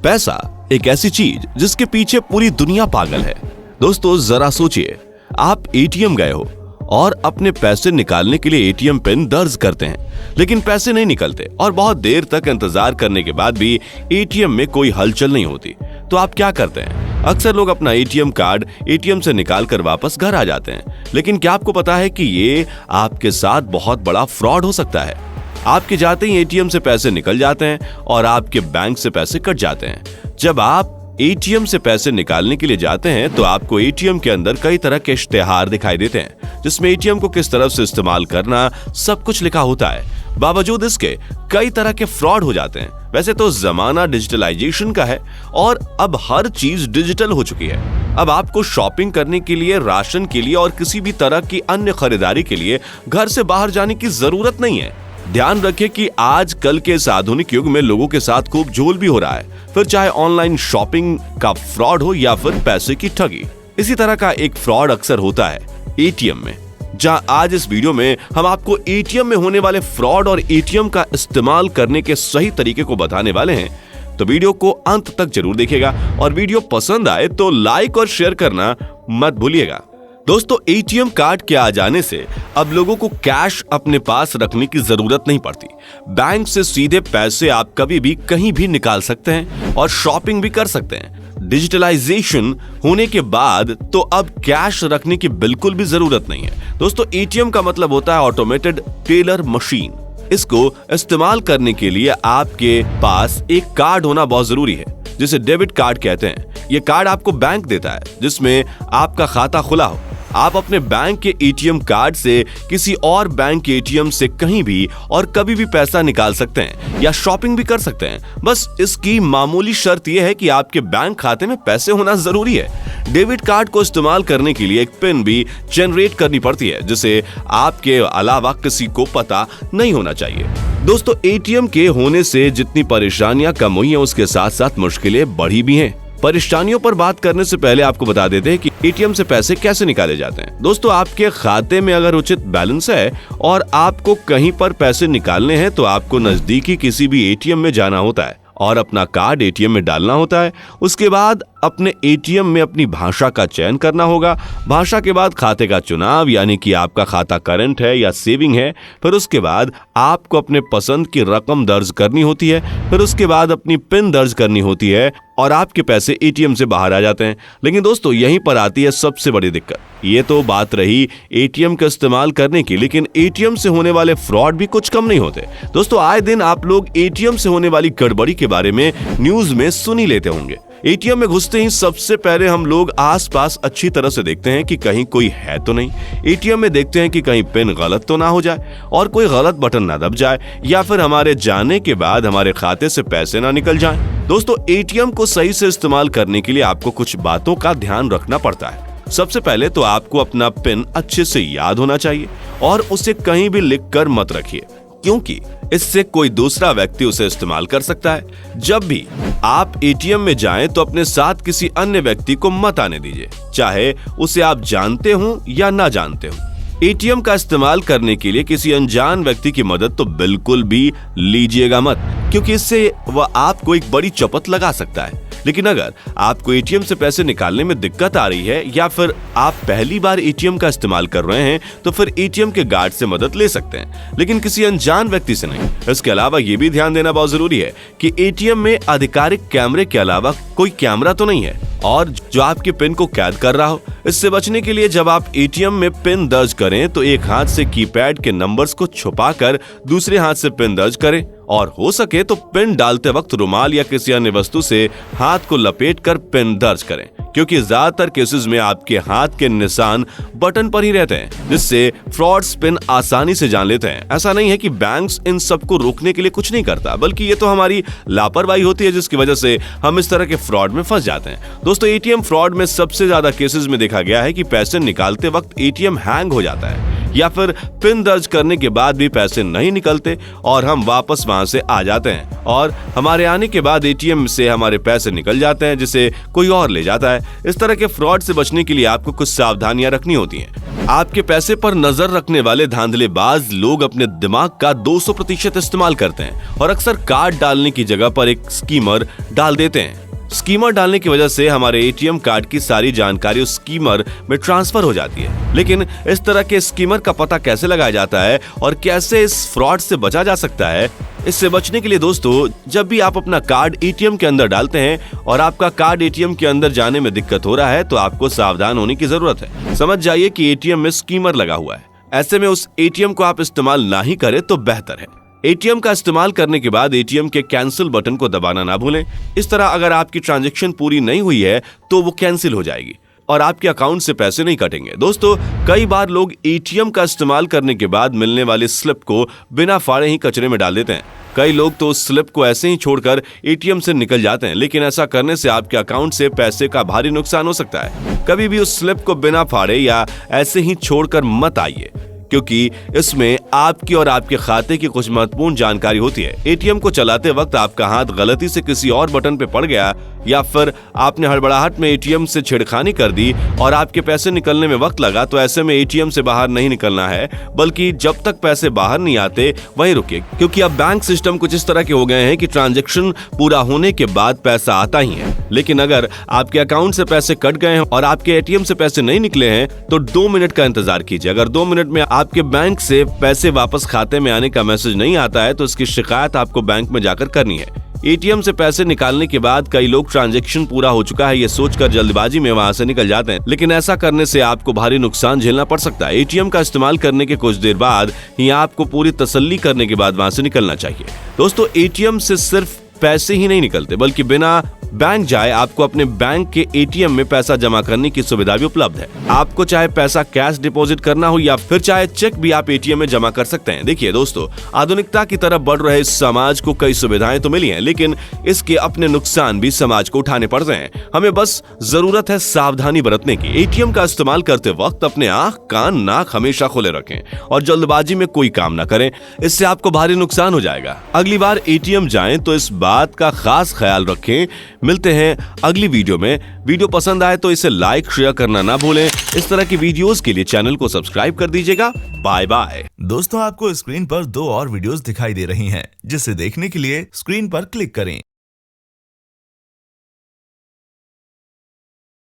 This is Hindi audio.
पैसा एक ऐसी चीज जिसके पीछे पूरी दुनिया पागल है। दोस्तों जरा सोचिए, आप एटीएम गए हो और अपने पैसे निकालने के लिए एटीएम पिन दर्ज करते हैं, लेकिन पैसे नहीं निकलते और बहुत देर तक इंतजार करने के बाद भी एटीएम में कोई हलचल नहीं होती। तो आप क्या करते हैं? अक्सर लोग अपना एटीएम कार्ड एटीएम से निकालकर वापस घर आ जाते हैं। लेकिन क्या आपको पता है कि ये आपके साथ बहुत बड़ा फ्रॉड हो सकता है? आपके जाते ही एटीएम से पैसे निकल जाते हैं और आपके बैंक से पैसे कट जाते हैं। जब आप एटीएम से पैसे निकालने के लिए जाते हैं तो आपको एटीएम के अंदर कई तरह के इश्तेहार दिखाई देते हैं, जिसमें एटीएम को किस तरह से इस्तेमाल करना सब कुछ लिखा होता है। बावजूद इसके कई तरह के फ्रॉड हो जाते हैं। वैसे तो जमाना डिजिटलाइजेशन का है और अब हर चीज डिजिटल हो चुकी है। अब आपको शॉपिंग करने के लिए, राशन के लिए और किसी भी तरह की अन्य खरीदारी के लिए घर से बाहर जाने की जरूरत नहीं है। ध्यान रखें कि आज कल के इस आधुनिक युग में लोगों के साथ खूब झोल भी हो रहा है, फिर चाहे ऑनलाइन शॉपिंग का फ्रॉड हो या फिर पैसे की ठगी। इसी तरह का एक फ्रॉड अक्सर होता है एटीएम में, जहां आज इस वीडियो में हम आपको एटीएम में होने वाले फ्रॉड और एटीएम का इस्तेमाल करने के सही तरीके को बताने वाले हैं। तो वीडियो को अंत तक जरूर देखिएगा और वीडियो पसंद आए तो लाइक और शेयर करना मत भूलिएगा। दोस्तों, एटीएम कार्ड के आ जाने से अब लोगों को कैश अपने पास रखने की जरूरत नहीं पड़ती। बैंक से सीधे पैसे आप कभी भी कहीं भी निकाल सकते हैं और शॉपिंग भी कर सकते हैं। डिजिटलाइजेशन होने के बाद तो अब कैश रखने की बिल्कुल भी जरूरत नहीं है। दोस्तों, एटीएम का मतलब होता है ऑटोमेटेड टेलर मशीन। इसको इस्तेमाल करने के लिए आपके पास एक कार्ड होना बहुत जरूरी है, जिसे डेबिट कार्ड कहते हैं। यह कार्ड आपको बैंक देता है जिसमें आपका खाता खुला हो। आप अपने बैंक के एटीएम कार्ड से किसी और बैंक के एटीएम से कहीं भी और कभी भी पैसा निकाल सकते हैं या शॉपिंग भी कर सकते हैं। बस इसकी मामूली शर्त यह है कि आपके बैंक खाते में पैसे होना जरूरी है। डेबिट कार्ड को इस्तेमाल करने के लिए एक पिन भी जनरेट करनी पड़ती है, जिसे आपके अलावा किसी को पता नहीं होना चाहिए। दोस्तों, एटीएम के होने से जितनी परेशानियां कम हुई हैं, उसके साथ साथ मुश्किलें बढ़ी भी हैं। परेशानियों पर बात करने से पहले आपको बता देते हैं कि एटीएम से पैसे कैसे निकाले जाते हैं। दोस्तों, आपके खाते में अगर उचित बैलेंस है और आपको कहीं पर पैसे निकालने हैं तो आपको नजदीकी किसी भी एटीएम में जाना होता है और अपना कार्ड एटीएम में डालना होता है। उसके बाद अपने एटीएम में अपनी भाषा का चयन करना होगा। भाषा के बाद खाते का चुनाव, यानी कि आपका खाता करंट है या सेविंग है। फिर उसके बाद आपको अपने पसंद की रकम दर्ज करनी होती है। फिर उसके बाद अपनी पिन दर्ज करनी होती है और आपके पैसे एटीएम से बाहर आ जाते हैं। लेकिन दोस्तों, यहीं पर आती है सबसे बड़ी दिक्कत। ये तो बात रही एटीएम का इस्तेमाल करने की, लेकिन एटीएम से होने वाले फ्रॉड भी कुछ कम नहीं होते। दोस्तों, आए दिन आप लोग एटीएम से होने वाली गड़बड़ी के बारे में न्यूज में सुन ही लेते होंगे। एटीएम में घुसते ही सबसे पहले हम लोग आसपास अच्छी तरह से देखते हैं कि कहीं कोई है तो नहीं। एटीएम में देखते हैं कि कहीं पिन गलत तो ना हो जाए और कोई गलत बटन ना दब जाए या फिर हमारे जाने के बाद हमारे खाते से पैसे ना निकल जाएं। दोस्तों, एटीएम को सही से इस्तेमाल करने के लिए आपको कुछ बातों का ध्यान रखना पड़ता है। सबसे पहले तो आपको अपना पिन अच्छे से याद होना चाहिए और उसे कहीं भी लिख कर मत रखिए, क्योंकि इससे कोई दूसरा व्यक्ति उसे इस्तेमाल कर सकता है। जब भी आप एटीएम में जाएं तो अपने साथ किसी अन्य व्यक्ति को मत आने दीजिए, चाहे उसे आप जानते हो या ना जानते हो। एटीएम का इस्तेमाल करने के लिए किसी अनजान व्यक्ति की मदद तो बिल्कुल भी लीजिएगा मत, क्योंकि इससे वह आपको एक बड़ी चपत लगा सकता है। लेकिन अगर आपको एटीएम से पैसे निकालने में दिक्कत आ रही है या फिर आप पहली बार एटीएम का इस्तेमाल कर रहे हैं तो फिर एटीएम के गार्ड से मदद ले सकते हैं, लेकिन किसी अनजान व्यक्ति से नहीं। इसके अलावा ये भी ध्यान देना बहुत जरूरी है कि एटीएम में आधिकारिक कैमरे के अलावा कोई कैमरा तो नहीं है और जो आपके पिन को कैद कर रहा हो। इससे बचने के लिए जब आप एटीएम में पिन दर्ज करें तो एक हाथ से कीपैड के नंबर्स को छुपाकर दूसरे हाथ से पिन दर्ज करें और हो सके तो पिन डालते वक्त रुमाल या किसी अन्य वस्तु से हाथ को लपेट कर पिन दर्ज करें, क्योंकि ज्यादातर केसेस में आपके हाथ के निशान बटन पर ही रहते हैं, जिससे फ्रॉड्स पिन आसानी से जान लेते हैं। ऐसा नहीं है कि बैंक्स इन सबको रोकने के लिए कुछ नहीं करता, बल्कि ये तो हमारी लापरवाही होती है जिसकी वजह से हम इस तरह के फ्रॉड में फंस जाते हैं। दोस्तों, एटीएम फ्रॉड में सबसे ज्यादा केसेस में देखा गया है कि पैसे निकालते वक्त एटीएम हैंग हो जाता है या फिर पिन दर्ज करने के बाद भी पैसे नहीं निकलते और हम वापस वहां से आ जाते हैं और हमारे आने के बाद एटीएम से हमारे पैसे निकल जाते हैं, जिसे कोई और ले जाता है। इस तरह के फ्रॉड से बचने के लिए आपको कुछ सावधानियां रखनी होती हैं। आपके पैसे पर नजर रखने वाले धांधलेबाज लोग अपने दिमाग का 200% इस्तेमाल करते हैं और अक्सर कार्ड डालने की जगह पर एक स्कीमर डाल देते हैं। स्कीमर डालने की वजह से हमारे एटीएम कार्ड की सारी जानकारी उस स्कीमर में ट्रांसफर हो जाती है। लेकिन इस तरह के स्कीमर का पता कैसे लगाया जाता है और कैसे इस फ्रॉड से बचा जा सकता है, इससे बचने के लिए दोस्तों, जब भी आप अपना कार्ड एटीएम के अंदर डालते हैं और आपका कार्ड एटीएम के अंदर जाने में दिक्कत हो रहा है तो आपको सावधान होने की जरूरत है। समझ जाइए कि एटीएम में स्कीमर लगा हुआ है। ऐसे में उस एटीएम को आप इस्तेमाल ना ही करें तो बेहतर है। एटीएम का इस्तेमाल करने के बाद एटीएम के कैंसिल बटन को दबाना ना भूलें। इस तरह अगर आपकी ट्रांजैक्शन पूरी नहीं हुई है तो वो कैंसिल हो जाएगी और आपके अकाउंट से पैसे नहीं कटेंगे। दोस्तों, कई बार लोग एटीएम का इस्तेमाल करने के बाद मिलने वाली स्लिप को बिना फाड़े ही कचरे में डाल देते हैं। कई लोग तो उस स्लिप को ऐसे ही छोड़कर एटीएम से निकल जाते हैं, लेकिन ऐसा करने से आपके अकाउंट से पैसे का भारी नुकसान हो सकता है। कभी भी उस स्लिप को बिना फाड़े या ऐसे ही छोड़कर मत आइए, क्योंकि इसमें आपकी और आपके खाते की कुछ महत्वपूर्ण जानकारी होती है। एटीएम को चलाते वक्त आपका हाथ गलती से किसी और बटन पे पड़ गया या फिर आपने हड़बड़ाहट में एटीएम से छेड़खानी कर दी और आपके पैसे निकलने में वक्त लगा, तो ऐसे में एटीएम से बाहर नहीं निकलना है, बल्कि जब तक पैसे बाहर नहीं आते वहीं रुकिए, क्योंकि अब बैंक सिस्टम कुछ इस तरह के हो गए हैं कि ट्रांजैक्शन पूरा होने के बाद पैसा आता ही है। लेकिन अगर आपके अकाउंट से पैसे कट गए हैं और आपके एटीएम से पैसे नहीं निकले हैं तो 2 मिनट का इंतजार कीजिए। अगर 2 मिनट में आपके बैंक से पैसे वापस खाते में आने का मैसेज नहीं आता है तो इसकी शिकायत आपको बैंक में जाकर करनी है। एटीएम से पैसे निकालने के बाद कई लोग ट्रांजैक्शन पूरा हो चुका है ये सोचकर जल्दबाजी में वहां से निकल जाते हैं, लेकिन ऐसा करने से आपको भारी नुकसान झेलना पड़ सकता है। एटीएम का इस्तेमाल करने के कुछ देर बाद ही आपको पूरी तसल्ली करने के बाद वहां से निकलना चाहिए। दोस्तों, एटीएम से सिर्फ पैसे ही नहीं निकलते, बल्कि बिना बैंक जाए आपको अपने बैंक के एटीएम में पैसा जमा करने की सुविधा भी उपलब्ध है। आपको चाहे पैसा कैश डिपॉजिट करना हो या फिर चाहे चेक भी आप एटीएम में जमा कर सकते हैं। देखिए दोस्तों, आधुनिकता की तरफ बढ़ रहे समाज को कई सुविधाएं तो मिली हैं, लेकिन इसके अपने नुकसान भी समाज को उठाने पड़ रहे हैं। हमें बस जरूरत है सावधानी बरतने की। एटीएम का इस्तेमाल करते वक्त अपने आंख, कान, नाक हमेशा खुले रखें और जल्दबाजी में कोई काम न करें, इससे आपको भारी नुकसान हो जाएगा। अगली बार एटीएम जाएं तो इस बात का खास ख्याल रखें। मिलते हैं अगली वीडियो में। वीडियो पसंद आए तो इसे लाइक शेयर करना ना भूलें। इस तरह की वीडियोस के लिए चैनल को सब्सक्राइब कर दीजिएगा। Bye bye. दोस्तों, आपको स्क्रीन पर 2 और वीडियोस दिखाई दे रही हैं, जिसे देखने के लिए स्क्रीन पर क्लिक करें।